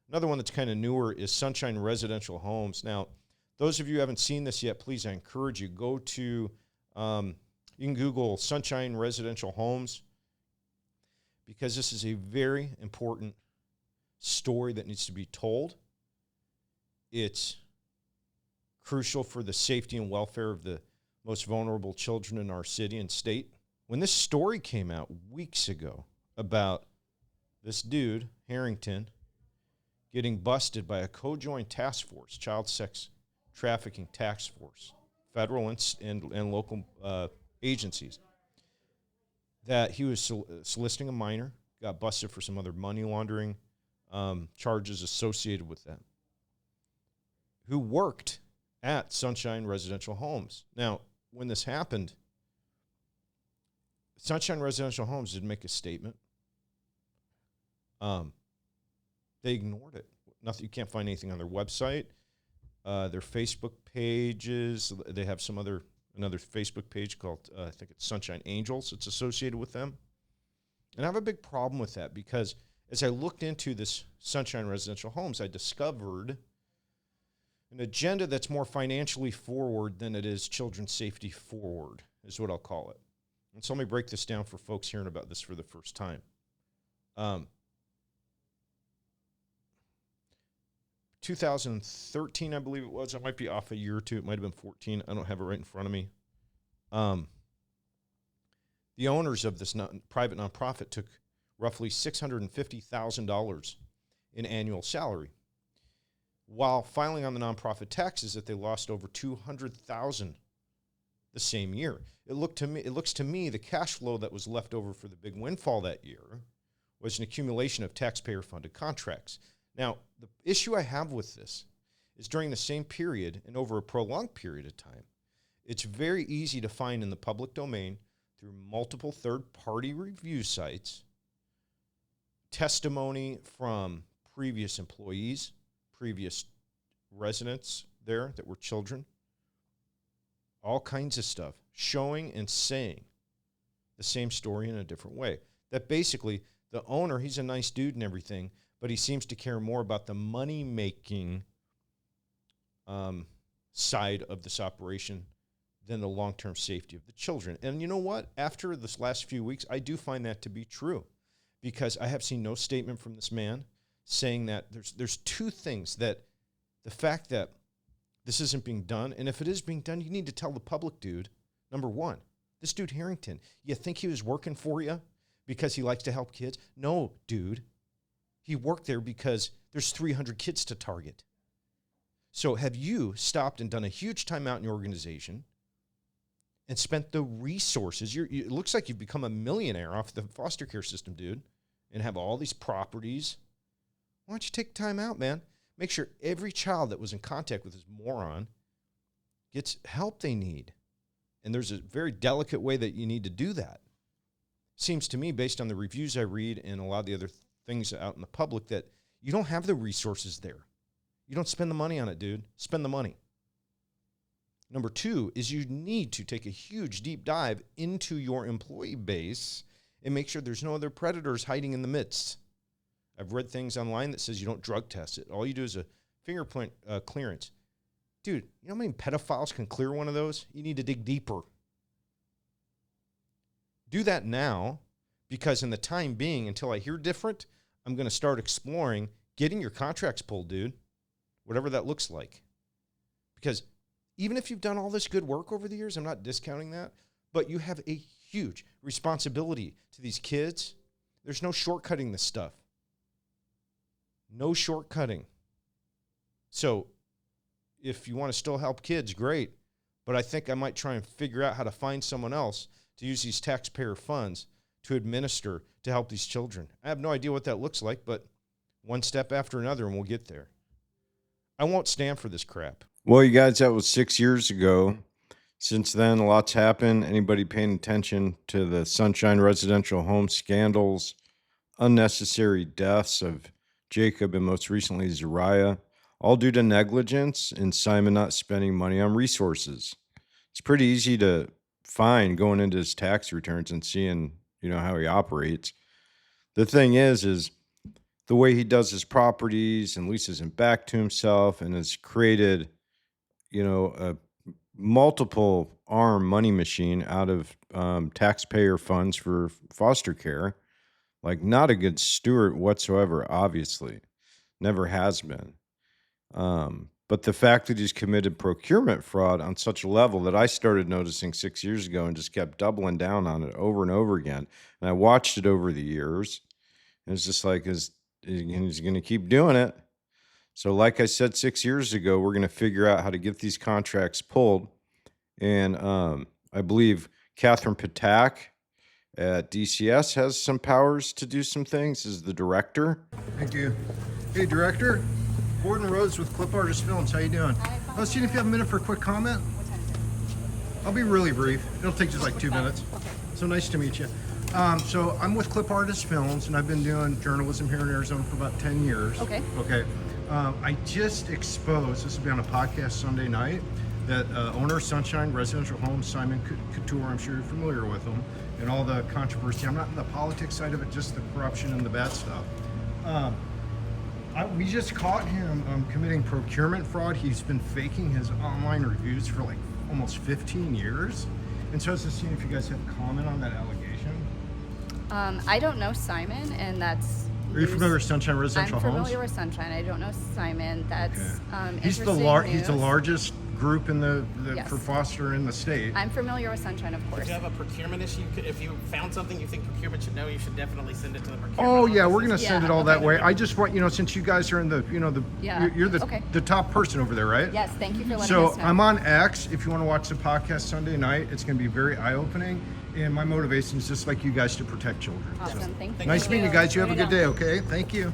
Another one that's kind of newer is Sunshine Residential Homes. Now, those of you who haven't seen this yet, please, I encourage you, go to, you can Google Sunshine Residential Homes, because this is a very important story that needs to be told. It's crucial for the safety and welfare of the most vulnerable children in our city and state. When this story came out weeks ago about this dude, Harrington, getting busted by a co-joined task force, child sex trafficking task force, federal and local agencies, that he was soliciting a minor, got busted for some other money laundering charges associated with that, who worked at Sunshine Residential Homes. Now, when this happened, Sunshine Residential Homes didn't make a statement. They ignored it. Nothing. You can't find anything on their website, their Facebook pages. They have another Facebook page called, I think it's Sunshine Angels. It's associated with them. And I have a big problem with that, because as I looked into this Sunshine Residential Homes, I discovered an agenda that's more financially forward than it is children's safety forward, is what I'll call it. And so let me break this down for folks hearing about this for the first time. 2013, I believe it was. I might be off a year or two. It might have been 14. I don't have it right in front of me. The owners of this private nonprofit took roughly $650,000 in annual salary, while filing on the nonprofit taxes that they lost over $200,000 the same year. It looks to me the cash flow that was left over for the big windfall that year was an accumulation of taxpayer-funded contracts. Now, the issue I have with this is during the same period and over a prolonged period of time, it's very easy to find in the public domain through multiple third-party review sites testimony from previous employees, previous residents there that were children, all kinds of stuff, showing and saying the same story in a different way. That basically the owner, he's a nice dude and everything, but he seems to care more about the money-making side of this operation than the long-term safety of the children. And you know what? After this last few weeks, I do find that to be true, because I have seen no statement from this man saying that there's two things: that the fact that this isn't being done, and if it is being done, you need to tell the public, dude. Number one, this dude Harrington, you think he was working for you because he likes to help kids? No, dude. He worked there because there's 300 kids to target. So have you stopped and done a huge timeout in your organization and spent the resources? It looks like you've become a millionaire off the foster care system, dude, and have all these properties. Why don't you take time out, man? Make sure every child that was in contact with this moron gets help they need. And there's a very delicate way that you need to do that. Seems to me, based on the reviews I read and a lot of the other things out in the public, that you don't have the resources there. You don't spend the money on it, dude. Spend the money. Number two is you need to take a huge deep dive into your employee base and make sure there's no other predators hiding in the midst. I've read things online that says you don't drug test it. All you do is a fingerprint clearance. Dude, you know how many pedophiles can clear one of those? You need to dig deeper. Do that now, because in the time being, until I hear different, I'm going to start exploring getting your contracts pulled, dude, whatever that looks like. Because even if you've done all this good work over the years, I'm not discounting that, but you have a huge responsibility to these kids. There's no shortcutting this stuff. No shortcutting. So if you want to still help kids, great. But I think I might try and figure out how to find someone else to use these taxpayer funds to administer to help these children. I have no idea what that looks like, but one step after another and we'll get there. I won't stand for this crap. Well, you guys, that was 6 years ago. Since then, a lot's happened. Anybody paying attention to the Sunshine Residential Home scandals, unnecessary deaths of Jacob and most recently Zariah, all due to negligence and Simon not spending money on resources. It's pretty easy to find going into his tax returns and seeing, how he operates. The thing is the way he does his properties and leases them back to himself, and has created, a multiple arm money machine out of taxpayer funds for foster care. Like, not a good steward whatsoever, obviously. Never has been. But the fact that he's committed procurement fraud on such a level that I started noticing 6 years ago and just kept doubling down on it over and over again. And I watched it over the years. And it's just like, he's going to keep doing it. So like I said 6 years ago, we're going to figure out how to get these contracts pulled. And I believe Catherine Patak at DCS has some powers to do some things as the director. Thank you. Hey, Director. Gordon Rhodes with Clip Artist Films. How you doing? I was seeing if you have a minute for a quick comment. I'll be really brief. It'll take just like 2 minutes. So nice to meet you. So I'm with Clip Artist Films, and I've been doing journalism here in Arizona for about 10 years. Okay. I just exposed, this will be on a podcast Sunday night, that owner of Sunshine Residential Homes, Simon Couture, I'm sure you're familiar with him, and all the controversy. I'm not in the politics side of it, just the corruption and the bad stuff. We just caught him committing procurement fraud. He's been faking his online reviews for like almost 15 years. And so I was just seeing if you guys have comment on that allegation. I don't know Simon, and that's... Are you familiar with Sunshine Residential Homes? I'm familiar with Sunshine. I don't know Simon. That's He's the interesting he's the news. largest group in the Yes. for foster in the state. I'm familiar with Sunshine, of course. If you have a procurement issue, if you found something you think procurement should know, you should definitely send it to the procurement. Oh yeah, we're gonna offices. send Yeah, it all that okay. way. I just want, since you guys are in the, Yeah, you're the okay. the top person over there, right? Yes, thank you for letting So us know. I'm on X. If you want to watch the podcast Sunday night, it's going to be very eye-opening. And my motivation is just like you guys to protect children. Awesome, So, thank you. nice meeting you guys. You have a good day. Okay, thank you.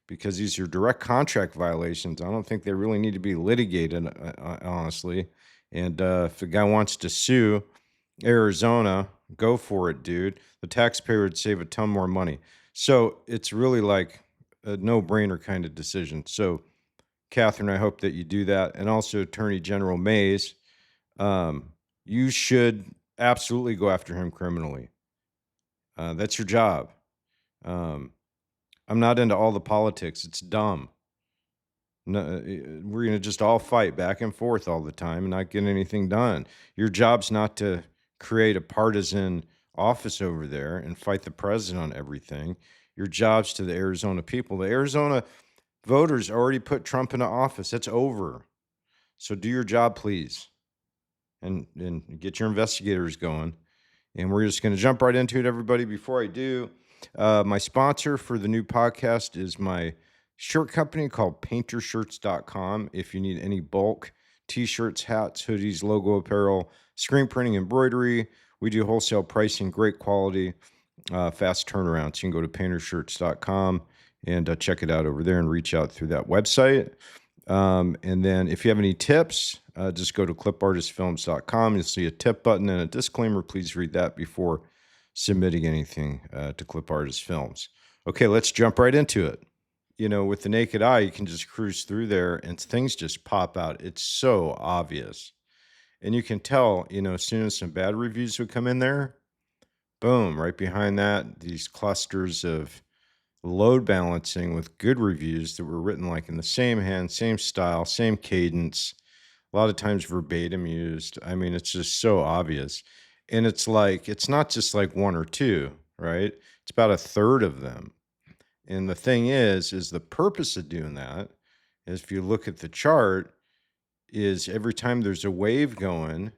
Because these are direct contract violations. I don't think they really need to be litigated, honestly. And if the guy wants to sue Arizona, go for it, dude. The taxpayer would save a ton more money. So it's really like a no-brainer kind of decision. So, Catherine, I hope that you do that. And also, Attorney General Mays, you should absolutely go after him criminally. That's your job. I'm not into all the politics. It's dumb. No, we're going to just all fight back and forth all the time and not get anything done. Your job's not to create a partisan office over there and fight the president on everything. Your job's to the Arizona people. The Arizona voters already put Trump into office. That's over. So do your job, please, and get your investigators going. And we're just going to jump right into it, everybody. Before I do, my sponsor for the new podcast is my shirt company called paintershirts.com. If you need any bulk t-shirts, hats, hoodies, logo apparel, screen printing, embroidery, we do wholesale pricing, great quality, fast turnaround. So you can go to paintershirts.com and check it out over there and reach out through that website. And then if you have any tips, just go to clipartistfilms.com. You'll see a tip button and a disclaimer. Please read that before submitting anything to Clip Artist Films. Okay, let's jump right into it. With the naked eye, you can just cruise through there and things just pop out. It's so obvious. And you can tell, as soon as some bad reviews would come in there, boom, right behind that, these clusters of load balancing with good reviews that were written like in the same hand, same style, same cadence, a lot of times verbatim used. I mean, it's just so obvious. And it's not just like one or two, right? It's about a third of them. And the thing is the purpose of doing that is, if you look at the chart, is every time there's a wave going,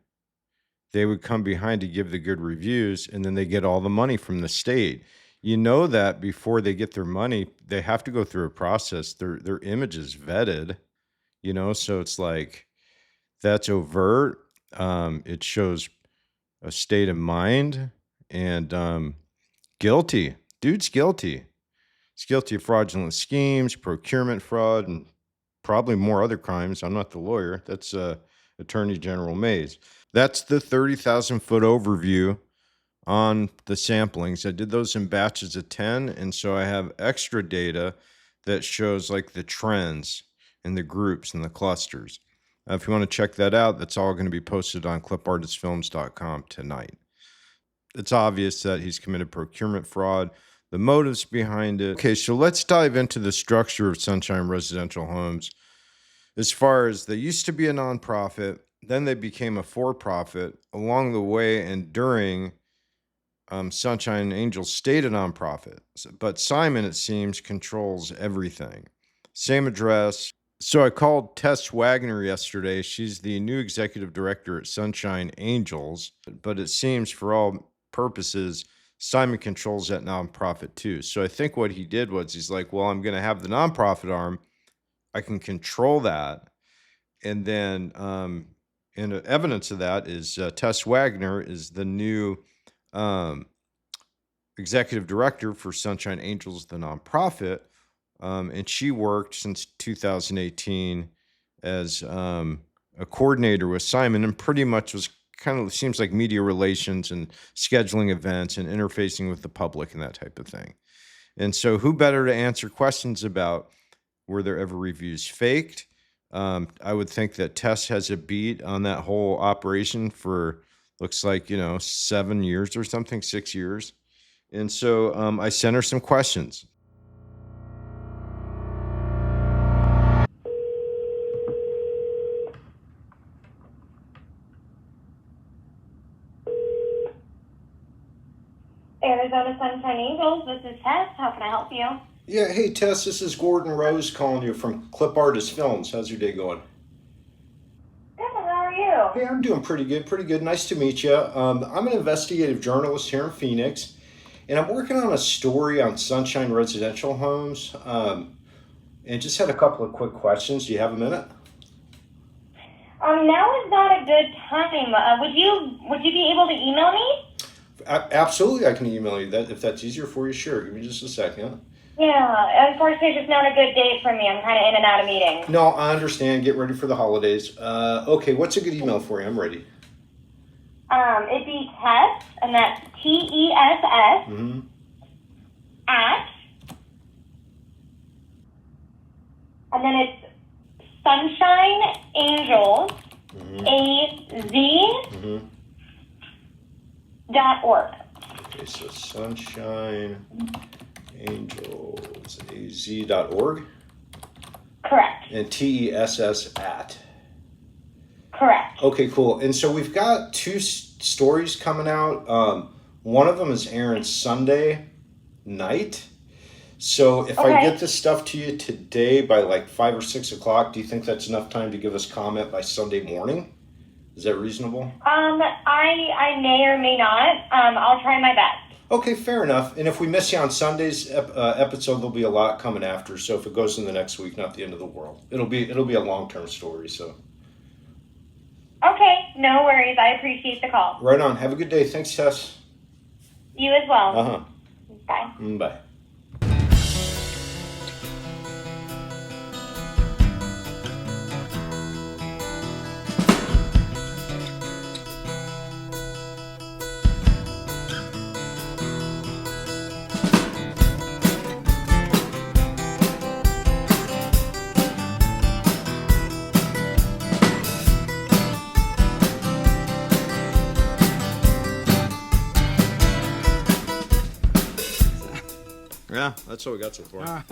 they would come behind to give the good reviews, and then they get all the money from the state. That before they get their money, they have to go through a process. Their image is vetted, so it's like, that's overt. It shows a state of mind, and guilty. Dude's guilty. He's guilty of fraudulent schemes, procurement fraud, and probably more other crimes. I'm not the lawyer. That's Attorney General Mays. That's the 30,000-foot overview on the samplings. I did those in batches of 10, and so I have extra data that shows like the trends and the groups and the clusters. If you want to check that out, that's all going to be posted on clipartistfilms.com tonight. It's obvious that he's committed procurement fraud. the motives behind it. Okay, so let's dive into the structure of Sunshine Residential Homes. As far as they used to be a nonprofit, then they became a for-profit. Along the way and during, Sunshine Angels stayed a nonprofit. But Simon, it seems, controls everything. Same address. So I called Tess Wagner yesterday. She's the new executive director at Sunshine Angels. But it seems for all purposes, Simon controls that nonprofit too. So I think what he did was he's like, well, I'm going to have the nonprofit arm. I can control that. And then and evidence of that is Tess Wagner is the new executive director for Sunshine Angels, the nonprofit. And she worked since 2018 as a coordinator with Simon and pretty much was kind of seems like media relations and scheduling events and interfacing with the public and that type of thing. And so who better to answer questions about were there ever reviews faked? I would think that Tess has a beat on that whole operation for looks like, 7 years or something, 6 years. And so I sent her some questions. Arizona Sunshine Angels, this is Tess. How can I help you? Yeah, hey Tess, this is Gordon Rose calling you from Clip Artist Films. How's your day going? Good, how are you? Hey, I'm doing pretty good. Nice to meet you. I'm an investigative journalist here in Phoenix, and I'm working on a story on Sunshine Residential Homes, and just had a couple of quick questions. Do you have a minute? Now is not a good time. Would you be able to email me? Absolutely, I can email you that if that's easier for you. Sure, give me just a second. Yeah, unfortunately, it's just not a good date for me. I'm kind of in and out of meetings. No, I understand. Get ready for the holidays. Okay, what's a good email for you? I'm ready. It'd be Tess, and that's TESS, Mm-hmm. at, and then it's Sunshine Angels, AZ, .org. Okay, so Sunshine Angels AZ.org Correct. and TESS at. Correct. Okay, cool. And so we've got two stories coming out. One of them is airing Sunday night. So if I get this stuff to you today by like 5 or 6 o'clock, do you think that's enough time to give us comment by Sunday morning? Is that reasonable? I may or may not. I'll try my best. Okay, fair enough. And if we miss you on Sunday's episode, there'll be a lot coming after. So if it goes in the next week, not the end of the world. It'll be a long-term story. So Okay, no worries. I appreciate the call. right on. Have a good day. Thanks, Tess. You as well. Uh-huh. Bye. Bye. Yeah, that's what we got so far.